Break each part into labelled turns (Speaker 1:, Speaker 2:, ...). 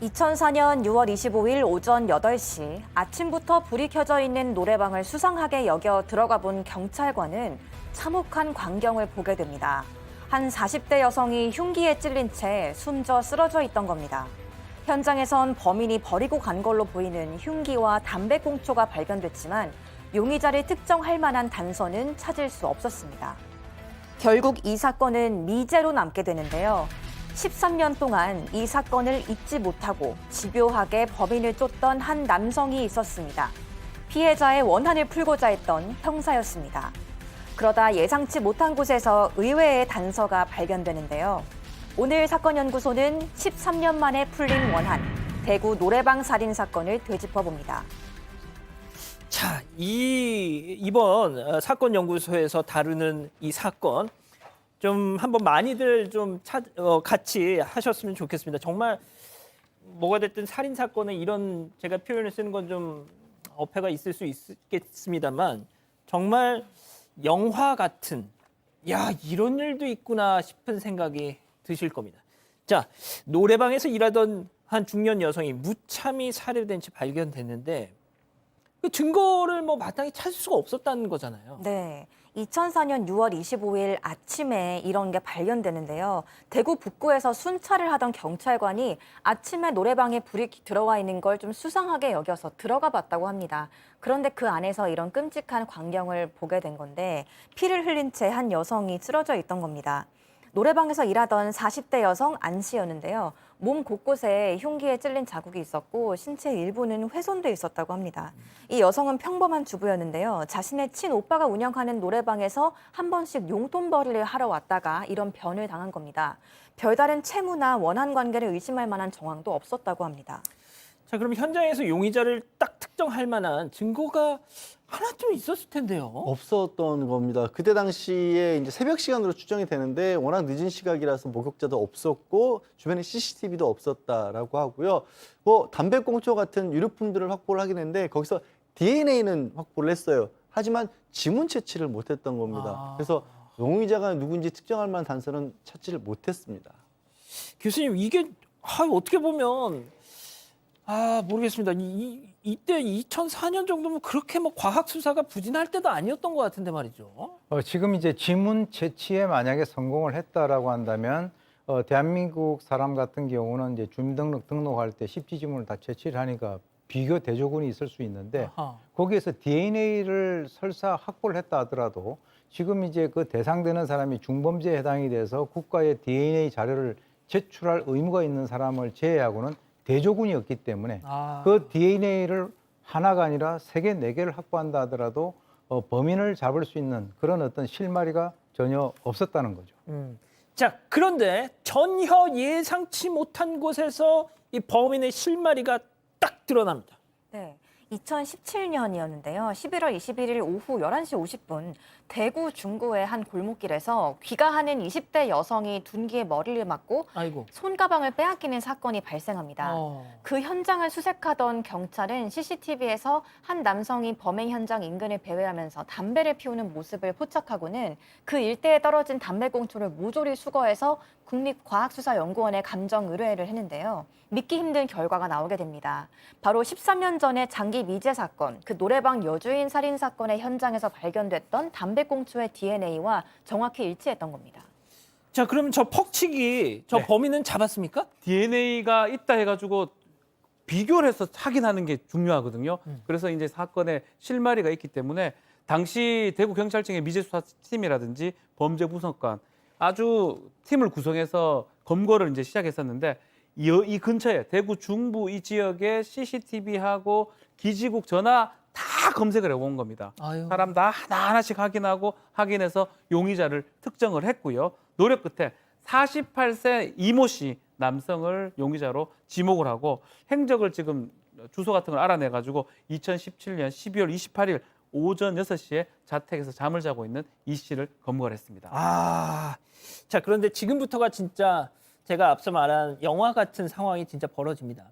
Speaker 1: 2004년 6월 25일 오전 8시 아침부터 불이 켜져 있는 노래방을 수상하게 여겨 들어가 본 경찰관은 참혹한 광경을 보게 됩니다. 한 40대 여성이 흉기에 찔린 채 숨져 쓰러져 있던 겁니다. 현장에선 범인이 버리고 간 걸로 보이는 흉기와 담배꽁초가 발견됐지만 용의자를 특정할 만한 단서는 찾을 수 없었습니다. 결국 이 사건은 미제로 남게 되는데요. 13년 동안 이 사건을 잊지 못하고 집요하게 범인을 쫓던 한 남성이 있었습니다. 피해자의 원한을 풀고자 했던 형사였습니다. 그러다 예상치 못한 곳에서 의외의 단서가 발견되는데요. 오늘 사건연구소는 13년 만에 풀린 원한, 대구 노래방 살인 사건을 되짚어봅니다.
Speaker 2: 자, 이번 사건 연구소에서 다루는 이 사건 좀 한번 많이들 좀 같이 하셨으면 좋겠습니다. 정말 뭐가 됐든 살인 사건은 이런 제가 표현을 쓰는 건 좀 어폐가 있을 수 있겠습니다만 정말 영화 같은 이런 일도 있구나 싶은 생각이 드실 겁니다. 자, 노래방에서 일하던 한 중년 여성이 무참히 살해된 채 발견됐는데 그 증거를 마땅히 찾을 수가 없었다는 거잖아요.
Speaker 1: 네. 2004년 6월 25일 아침에 이런 게 발견되는데요. 대구 북구에서 순찰을 하던 경찰관이 아침에 노래방에 불이 들어와 있는 걸 좀 수상하게 여겨서 들어가 봤다고 합니다. 그런데 그 안에서 이런 끔찍한 광경을 보게 된 건데 피를 흘린 채 한 여성이 쓰러져 있던 겁니다. 노래방에서 일하던 40대 여성 안 씨였는데요. 몸 곳곳에 흉기에 찔린 자국이 있었고 신체 일부는 훼손돼 있었다고 합니다. 이 여성은 평범한 주부였는데요. 자신의 친오빠가 운영하는 노래방에서 한 번씩 용돈벌이를 하러 왔다가 이런 변을 당한 겁니다. 별다른 채무나 원한 관계를 의심할 만한 정황도 없었다고 합니다.
Speaker 2: 자, 그럼 현장에서 용의자를 딱 특정할 만한 증거가 하나쯤 있었을 텐데요.
Speaker 3: 없었던 겁니다. 그때 당시에 이제 새벽 시간으로 추정이 되는데 워낙 늦은 시각이라서 목격자도 없었고 주변에 CCTV도 없었다라고 하고요. 담배꽁초 같은 유류품들을 확보를 하긴 했는데 거기서 DNA는 확보를 했어요. 하지만 지문 채취를 못했던 겁니다. 그래서 용의자가 누군지 특정할 만한 단서는 찾지를 못했습니다.
Speaker 2: 교수님, 이게 어떻게 보면 모르겠습니다. 이때 2004년 정도면 그렇게 과학 수사가 부진할 때도 아니었던 것 같은데 말이죠.
Speaker 4: 지금 이제 지문 채취에 만약에 성공을 했다라고 한다면 대한민국 사람 같은 경우는 이제 주민등록 등록할 때 10지문을 다 채취를 하니까 비교 대조군이 있을 수 있는데 거기에서 DNA를 설사 확보를 했다 하더라도 지금 이제 그 대상되는 사람이 중범죄에 해당이 돼서 국가에 DNA 자료를 제출할 의무가 있는 사람을 제외하고는 대조군이었기 때문에 그 DNA를 하나가 아니라 3개, 4개를 확보한다 하더라도 범인을 잡을 수 있는 그런 어떤 실마리가 전혀 없었다는 거죠.
Speaker 2: 자, 그런데 전혀 예상치 못한 곳에서 이 범인의 실마리가 딱 드러납니다.
Speaker 1: 네. 2017년이었는데요. 11월 21일 오후 11시 50분 대구 중구의 한 골목길에서 귀가하는 20대 여성이 둔기에 머리를 맞고 손가방을 빼앗기는 사건이 발생합니다. 그 현장을 수색하던 경찰은 CCTV에서 한 남성이 범행 현장 인근을 배회하면서 담배를 피우는 모습을 포착하고는 그 일대에 떨어진 담배꽁초를 모조리 수거해서 국립과학수사연구원에 감정 의뢰를 했는데요. 믿기 힘든 결과가 나오게 됩니다. 바로 13년 전의 장기 미제 사건, 그 노래방 여주인 살인 사건의 현장에서 발견됐던 담배꽁초의 DNA와 정확히 일치했던 겁니다.
Speaker 2: 자, 그럼 저 퍽치기, 범인은 잡았습니까?
Speaker 5: DNA가 있다 해가지고 비교를 해서 확인하는 게 중요하거든요. 그래서 이제 사건에 실마리가 있기 때문에 당시 대구경찰청의 미제수사팀이라든지 범죄분석관 아주 팀을 구성해서 검거를 이제 시작했었는데 이 근처에 대구 중부 이 지역에 CCTV하고 기지국 전화 다 검색을 해본 겁니다. 사람 다 하나하나씩 확인해서 용의자를 특정을 했고요. 노력 끝에 48세 이모 씨 남성을 용의자로 지목을 하고 행적을 지금 주소 같은 걸 알아내가지고 2017년 12월 28일 오전 6시에 자택에서 잠을 자고 있는 이 씨를 검거를 했습니다.
Speaker 2: 자, 그런데 지금부터가 진짜 제가 앞서 말한 영화 같은 상황이 진짜 벌어집니다.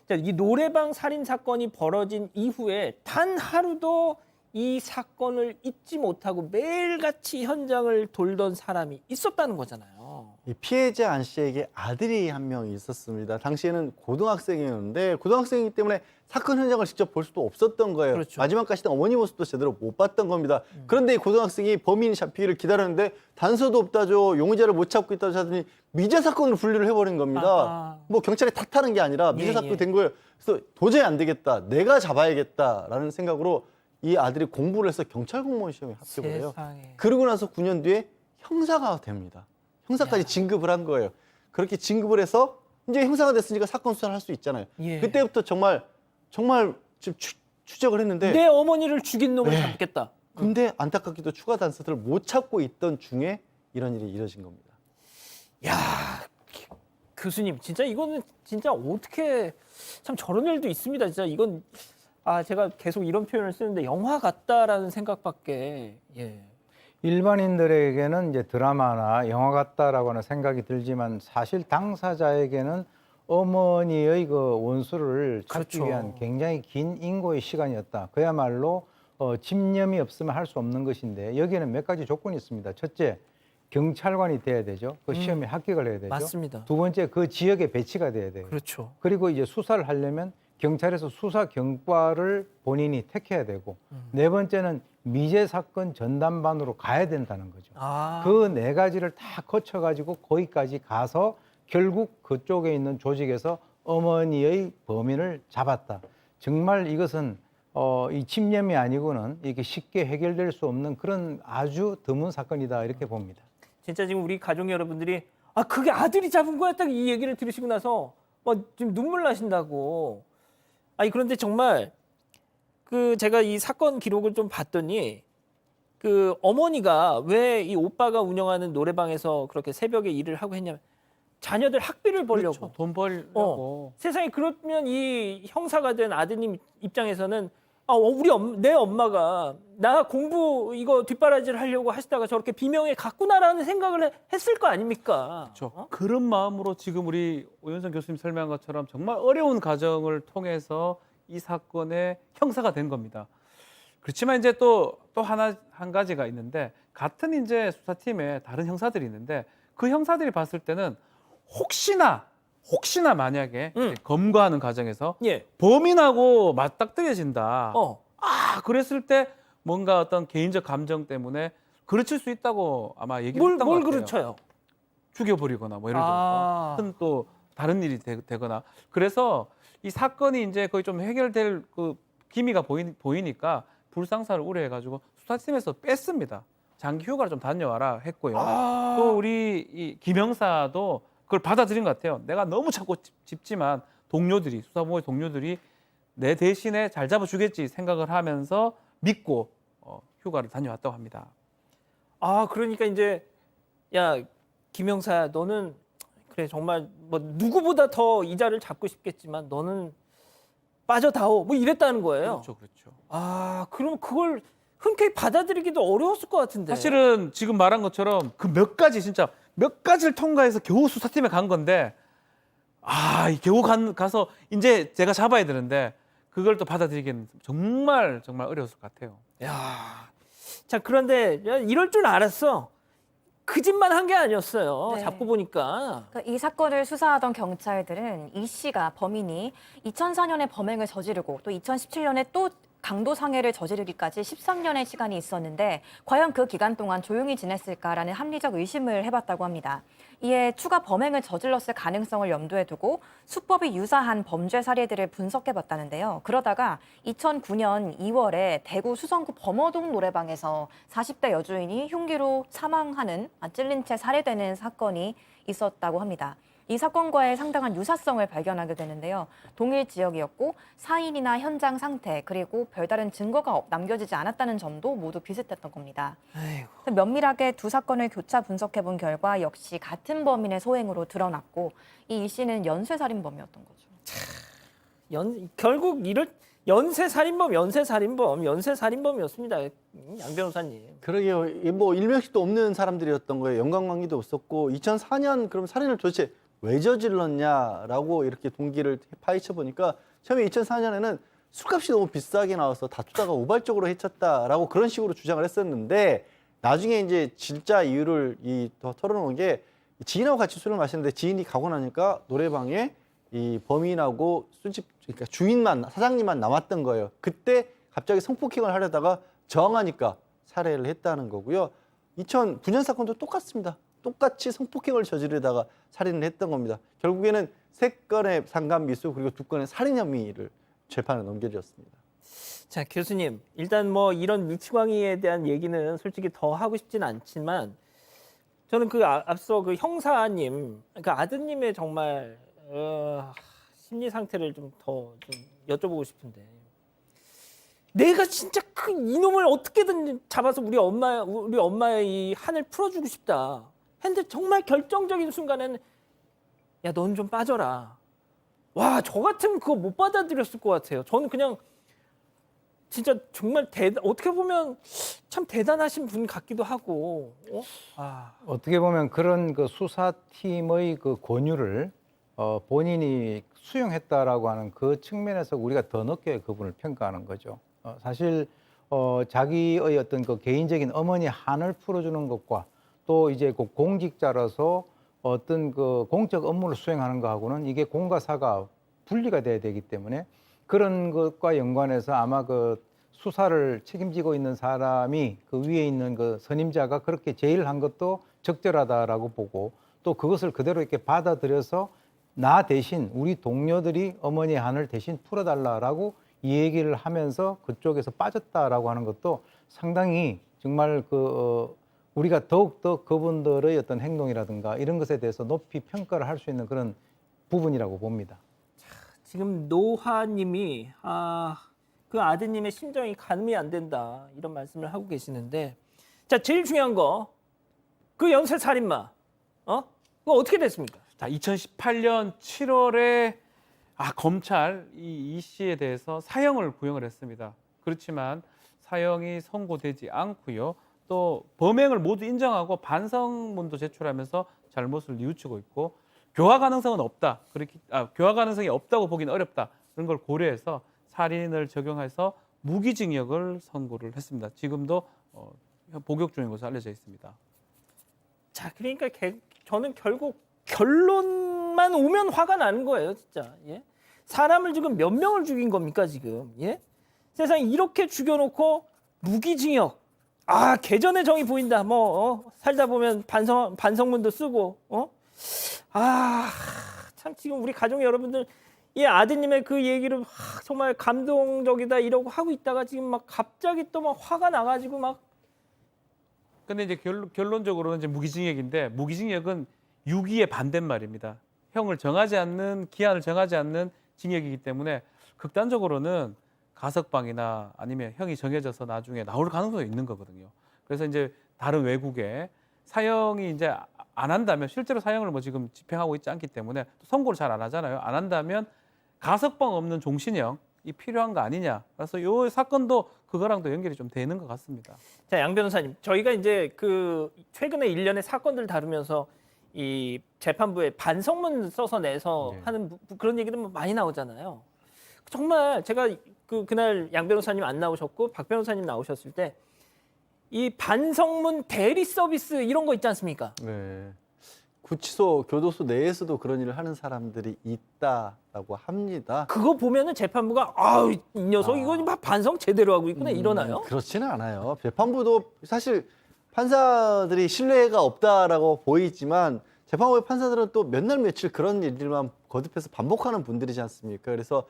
Speaker 2: 자, 이 노래방 살인 사건이 벌어진 이후에 단 하루도 이 사건을 잊지 못하고 매일같이 현장을 돌던 사람이 있었다는 거잖아요.
Speaker 3: 이 피해자 안 씨에게 아들이 한 명 있었습니다. 당시에는 고등학생이었는데 고등학생이기 때문에 사건 현장을 직접 볼 수도 없었던 거예요.
Speaker 2: 그렇죠.
Speaker 3: 마지막까지 어머니 모습도 제대로 못 봤던 겁니다. 그런데 이 고등학생이 범인이 잡히기를 기다렸는데 단서도 없다죠. 용의자를 못 찾고 있다고 하더니 미제 사건으로 분류를 해버린 겁니다.
Speaker 2: 아하.
Speaker 3: 뭐 경찰이 탓하는 게 아니라 미제
Speaker 2: 예,
Speaker 3: 사건이
Speaker 2: 예.
Speaker 3: 된 거예요. 그래서 도저히 안 되겠다. 내가 잡아야겠다라는 생각으로 이 아들이 공부를 해서 경찰 공무원 시험에 합격을 해요.
Speaker 2: 세상에.
Speaker 3: 그러고 나서 9년 뒤에 형사가 됩니다. 형사까지 진급을 한 거예요. 그렇게 진급을 해서 이제 형사가 됐으니까 사건 수사를 할 수 있잖아요.
Speaker 2: 예.
Speaker 3: 그때부터 정말 지금 추적을 했는데
Speaker 2: 내 어머니를 죽인 놈을
Speaker 3: 네.
Speaker 2: 잡겠다.
Speaker 3: 근데 안타깝게도 추가 단서들을 못 찾고 있던 중에 이런 일이 이뤄진 겁니다.
Speaker 2: 야, 교수님, 진짜 이거는 진짜 어떻게 참 저런 일도 있습니다. 진짜 이건 제가 계속 이런 표현을 쓰는데 영화 같다라는 생각밖에. 예.
Speaker 4: 일반인들에게는 이제 드라마나 영화 같다라고 하는 생각이 들지만 사실 당사자에게는 어머니의 그 원수를 찾기
Speaker 2: 그렇죠.
Speaker 4: 위한 굉장히 긴 인고의 시간이었다. 그야말로 집념이 없으면 할 수 없는 것인데 여기에는 몇 가지 조건이 있습니다. 첫째, 경찰관이 돼야 되죠. 그 시험에 합격을 해야 되죠.
Speaker 2: 맞습니다.
Speaker 4: 두 번째, 그 지역에 배치가 돼야 돼요.
Speaker 2: 그렇죠.
Speaker 4: 그리고 이제 수사를 하려면 경찰에서 수사 경과를 본인이 택해야 되고 네 번째는 미제 사건 전담반으로 가야 된다는 거죠. 그 네 가지를 다 거쳐가지고 거기까지 가서 결국 그쪽에 있는 조직에서 어머니의 범인을 잡았다. 정말 이것은 이 집념이 아니고는 이게 쉽게 해결될 수 없는 그런 아주 드문 사건이다 이렇게 봅니다.
Speaker 2: 진짜 지금 우리 가족 여러분들이 그게 아들이 잡은 거야 딱 이 얘기를 들으시고 나서 지금 눈물 나신다고. 그런데 정말 제가 이 사건 기록을 좀 봤더니 그 어머니가 왜 이 오빠가 운영하는 노래방에서 그렇게 새벽에 일을 하고 했냐면 자녀들 학비를 벌려고.
Speaker 5: 그렇죠. 돈 벌려고.
Speaker 2: 세상에 그러면 이 형사가 된 아드님 입장에서는 내 엄마가 나 공부 이거 뒷바라지를 하려고 하시다가 저렇게 비명에 갔구나라는 생각을 했을 거 아닙니까?
Speaker 5: 그렇죠. 그런 마음으로 지금 우리 오윤선 교수님 설명한 것처럼 정말 어려운 과정을 통해서 이 사건의 형사가 된 겁니다. 그렇지만 이제 또 한 가지가 있는데 같은 이제 수사팀에 다른 형사들이 있는데 그 형사들이 봤을 때는 혹시나 만약에 검거하는 과정에서
Speaker 2: 예.
Speaker 5: 범인하고 맞닥뜨려진다.
Speaker 2: 어.
Speaker 5: 그랬을 때 뭔가 어떤 개인적 감정 때문에 그르칠 수 있다고 아마 얘기를 했던 것
Speaker 2: 뭘
Speaker 5: 같아요.
Speaker 2: 그렇쳐요?
Speaker 5: 죽여버리거나 뭐 예를 들어서 큰 또 다른 일이 되거나 그래서 이 사건이 이제 거의 좀 해결될 그 기미가 보이니까 불상사를 우려해가지고 수사팀에서 뺐습니다. 장기 휴가를 좀 다녀와라 했고요. 또 우리 이 김영사도 그걸 받아들인 것 같아요. 내가 너무 찾고 짚지만 수사부의 동료들이 내 대신에 잘 잡아주겠지 생각을 하면서 믿고 휴가를 다녀왔다고 합니다.
Speaker 2: 그러니까 이제 야 김영사 너는 그래 정말 뭐 누구보다 더 이자를 잡고 싶겠지만 너는 빠져다오 뭐 이랬다는 거예요.
Speaker 5: 그렇죠.
Speaker 2: 그럼 그걸 흔쾌히 받아들이기도 어려웠을 것 같은데.
Speaker 5: 사실은 지금 말한 것처럼 그 몇 가지를 통과해서 겨우 수사팀에 간 건데 겨우 가서 이제 제가 잡아야 되는데 그걸 또 받아들이기는 정말 어려웠을 것 같아요.
Speaker 2: 자 그런데 이럴 줄 알았어. 그 짓만 한 게 아니었어요.
Speaker 1: 네.
Speaker 2: 잡고 보니까.
Speaker 1: 그러니까 이 사건을 수사하던 경찰들은 이 씨가 범인이 2004년에 범행을 저지르고 또 2017년에 또 강도상해를 저지르기까지 13년의 시간이 있었는데 과연 그 기간 동안 조용히 지냈을까라는 합리적 의심을 해봤다고 합니다. 이에 추가 범행을 저질렀을 가능성을 염두에 두고 수법이 유사한 범죄 사례들을 분석해봤다는데요. 그러다가 2009년 2월에 대구 수성구 범어동 노래방에서 40대 여주인이 흉기로 사망하는 찔린 채 살해되는 사건이 있었다고 합니다. 이 사건과의 상당한 유사성을 발견하게 되는데요. 동일 지역이었고 사인이나 현장 상태 그리고 별다른 증거가 남겨지지 않았다는 점도 모두 비슷했던 겁니다. 면밀하게 두 사건을 교차 분석해본 결과 역시 같은 범인의 소행으로 드러났고 이 씨는 연쇄살인범이었던 거죠.
Speaker 2: 결국 연쇄살인범이었습니다. 양 변호사님.
Speaker 3: 그러게요. 뭐 일명식도 없는 사람들이었던 거예요. 연관관계도 없었고 2004년 그럼 살인을 도대체 왜 저질렀냐라고 이렇게 동기를 파헤쳐 보니까 처음에 2004년에는 술값이 너무 비싸게 나와서 다투다가 우발적으로 해쳤다라고 그런 식으로 주장을 했었는데 나중에 이제 진짜 이유를 더 털어놓은 게 지인하고 같이 술을 마시는데 지인이 가고 나니까 노래방에 이 범인하고 술집 그러니까 주인만 사장님만 남았던 거예요. 그때 갑자기 성폭행을 하려다가 저항하니까 살해를 했다는 거고요. 2009년 사건도 똑같습니다. 똑같이 성폭행을 저지르다가 살인을 했던 겁니다. 결국에는 3건의 상간 미수 그리고 2건의 살인 혐의를 재판에 넘겨졌습니다.
Speaker 2: 자, 교수님, 일단 뭐 이런 미치광이에 대한 얘기는 솔직히 더 하고 싶진 않지만 저는 그 앞서 그 형사님, 그 아드님의 정말 심리 상태를 좀 더 좀 여쭤보고 싶은데 내가 진짜 그 이놈을 어떻게든 잡아서 우리 엄마의 이 한을 풀어주고 싶다. 했는데 정말 결정적인 순간에는 야, 넌 좀 빠져라. 와, 저 같으면 그거 못 받아들였을 것 같아요. 저는 그냥 진짜 정말 어떻게 보면 참 대단하신 분 같기도 하고.
Speaker 4: 어떻게 보면 그런 그 수사팀의 그 권유를 본인이 수용했다라고 하는 그 측면에서 우리가 더 높게 그분을 평가하는 거죠. 사실 자기의 어떤 그 개인적인 어머니 한을 풀어주는 것과 또 이제 그 공직자로서 어떤 그 공적 업무를 수행하는 것하고는 이게 공과 사가 분리가 돼야 되기 때문에 그런 것과 연관해서 아마 그 수사를 책임지고 있는 사람이 그 위에 있는 그 선임자가 그렇게 제의를 한 것도 적절하다라고 보고 또 그것을 그대로 이렇게 받아들여서 나 대신 우리 동료들이 어머니 한을 대신 풀어달라라고 이 얘기를 하면서 그쪽에서 빠졌다라고 하는 것도 상당히 정말 우리가 더욱더 그분들의 어떤 행동이라든가 이런 것에 대해서 높이 평가를 할 수 있는 그런 부분이라고 봅니다.
Speaker 2: 지금 노화님이 그 아드님의 심정이 가늠이 안 된다 이런 말씀을 하고 계시는데 자 제일 중요한 거 그 연쇄 살인마 그거 어떻게 됐습니까?
Speaker 5: 자, 2018년 7월에 검찰 이 씨에 대해서 사형을 구형을 했습니다. 그렇지만 사형이 선고되지 않고요. 또 범행을 모두 인정하고 반성문도 제출하면서 잘못을 뉘우치고 있고 교화 가능성은 없다. 교화 가능성이 없다고 보기는 어렵다. 그런 걸 고려해서 살인을 적용해서 무기징역을 선고를 했습니다. 지금도 복역 중인 것으로 알려져 있습니다.
Speaker 2: 자 그러니까 저는 결국 결론만 오면 화가 나는 거예요, 진짜. 예? 사람을 지금 몇 명을 죽인 겁니까 지금? 예? 세상에 이렇게 죽여놓고 무기징역. 개전의 정이 보인다. 살다 보면 반성문도 쓰고. 참 지금 우리 가족 여러분들 이 아드님의 그 얘기를 정말 감동적이다 이러고 하고 있다가 지금 막 갑자기 또 막 화가 나가지고 막.
Speaker 5: 근데 이제 결론적으로는 이제 무기징역인데 무기징역은 유기의 반대말입니다. 형을 정하지 않는 기한을 정하지 않는 징역이기 때문에 극단적으로는 가석방이나 아니면 형이 정해져서 나중에 나올 가능성이 있는 거거든요. 그래서 이제 다른 외국에 사형이 이제 안 한다면 실제로 사형을 뭐 지금 집행하고 있지 않기 때문에 또 선고를 잘 안 하잖아요. 안 한다면 가석방 없는 종신형이 필요한 거 아니냐. 그래서 이 사건도 그거랑도 연결이 좀 되는 것 같습니다.
Speaker 2: 자, 양 변호사님, 저희가 이제 그 최근에 일련의 사건들 다루면서 이 재판부에 반성문 써서 내서 하는 그런 얘기들 많이 나오잖아요. 정말 제가 그날 양 변호사님 안 나오셨고 박 변호사님 나오셨을 때 이 반성문 대리 서비스 이런 거 있지 않습니까?
Speaker 3: 네. 구치소, 교도소 내에서도 그런 일을 하는 사람들이 있다라고 합니다.
Speaker 2: 그거 보면은 재판부가 이 녀석 이거 막 반성 제대로 하고 있구나 이러나요?
Speaker 3: 그렇지는 않아요. 재판부도 사실 판사들이 신뢰가 없다라고 보이지만 재판부의 판사들은 또 몇 날 며칠 그런 일들만 거듭해서 반복하는 분들이지 않습니까? 그래서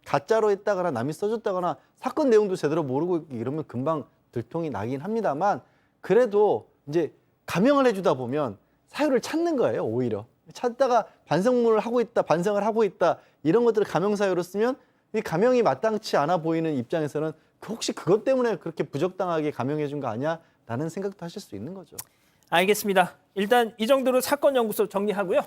Speaker 3: 가짜로 했다거나 남이 써줬다거나 사건 내용도 제대로 모르고 이러면 금방 들통이 나긴 합니다만 그래도 이제 감형을 해주다 보면 사유를 찾는 거예요. 오히려 찾다가 반성문을 하고 있다, 반성을 하고 있다 이런 것들을 감형 사유로 쓰면 이 감형이 마땅치 않아 보이는 입장에서는 혹시 그것 때문에 그렇게 부적당하게 감형해 준 거 아니야? 라는 생각도 하실 수 있는 거죠.
Speaker 2: 알겠습니다. 일단 이 정도로 사건 연구소 정리하고요.